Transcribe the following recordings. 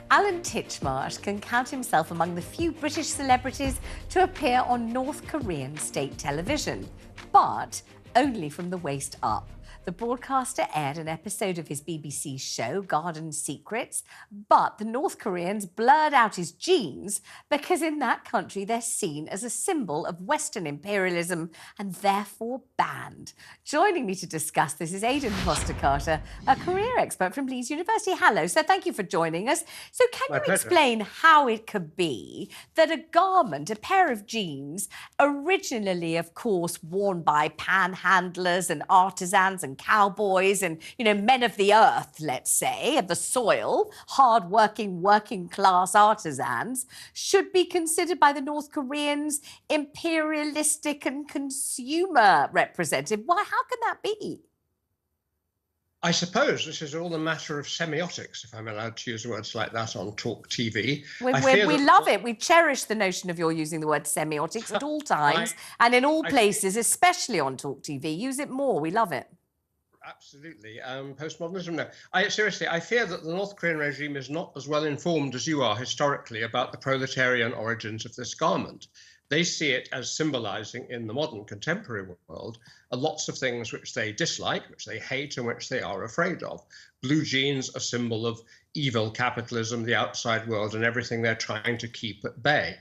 Alan Titchmarsh can count himself among the few British celebrities to appear on North Korean state television, but only from the waist up. The broadcaster aired an episode of his BBC show, Garden Secrets, but the North Koreans blurred out his genes because in that country they're seen as a symbol of Western imperialism and therefore banned. Joining me to discuss this is Aiden Foster-Carter, a career expert from Leeds University. Hello, sir. Thank you for joining us. So can you explain how it could be that a garment, a pair of jeans, originally, of course, worn by panhandlers and artisans and cowboys and, men of the earth, let's say, of the soil, hard-working, working-class artisans, should be considered by the North Koreans imperialistic and consumer representative? Why, how can that be? I suppose this is all a matter of semiotics, if I'm allowed to use words like that on TalkTV. We love it. We cherish the notion of your using the word semiotics at all times and in all places, especially on TalkTV. Use it more. We love it. Absolutely. Postmodernism, no. Seriously, I fear that the North Korean regime is not as well informed as you are historically about the proletarian origins of this garment. They see it as symbolizing in the modern contemporary world lots of things which they dislike, which they hate, and which they are afraid of. Blue jeans, a symbol of evil capitalism, the outside world, and everything they're trying to keep at bay.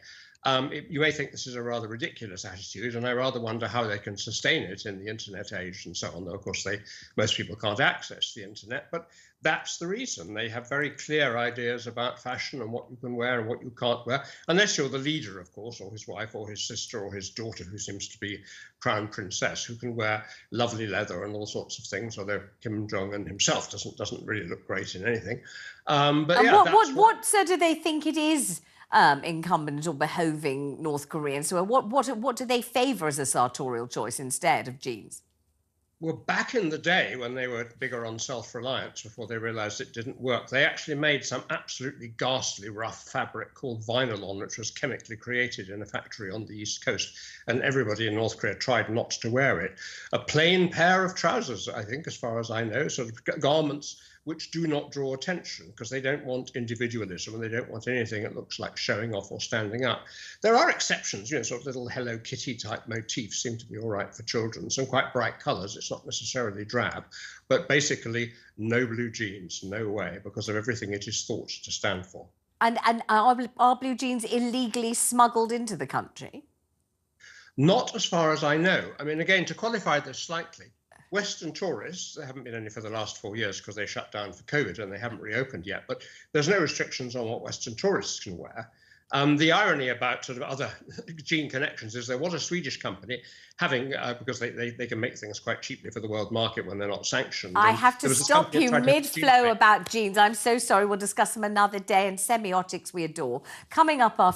You may think this is a rather ridiculous attitude, and I rather wonder how they can sustain it in the internet age and so on. Though, of course, most people can't access the internet, but that's the reason. They have very clear ideas about fashion and what you can wear and what you can't wear, unless you're the leader, of course, or his wife or his sister or his daughter, who seems to be crown princess, who can wear lovely leather and all sorts of things, although Kim Jong-un himself doesn't really look great in anything. What do they think it is? Incumbent or behoving North Koreans. So what do they favour as a sartorial choice instead of jeans? Well, back in the day when they were bigger on self-reliance, before they realised it didn't work, they actually made some absolutely ghastly rough fabric called vinylon, which was chemically created in a factory on the East Coast. And everybody in North Korea tried not to wear it. A plain pair of trousers, I think, as far as I know, sort of garments which do not draw attention because they don't want individualism and they don't want anything that looks like showing off or standing up. There are exceptions, sort of little Hello Kitty type motifs seem to be all right for children, some quite bright colours. It's not necessarily drab, but basically no blue jeans, no way, because of everything it is thought to stand for. And are blue jeans illegally smuggled into the country? Not as far as I know. I mean, again, to qualify this slightly, Western tourists, there haven't been any for the last 4 years because they shut down for COVID and they haven't reopened yet, but there's no restrictions on what Western tourists can wear. The irony about sort of other jean connections is there was a Swedish company having, because they can make things quite cheaply for the world market when they're not sanctioned. I have to stop you mid-flow about jeans. I'm so sorry. We'll discuss them another day, and semiotics we adore. Coming up after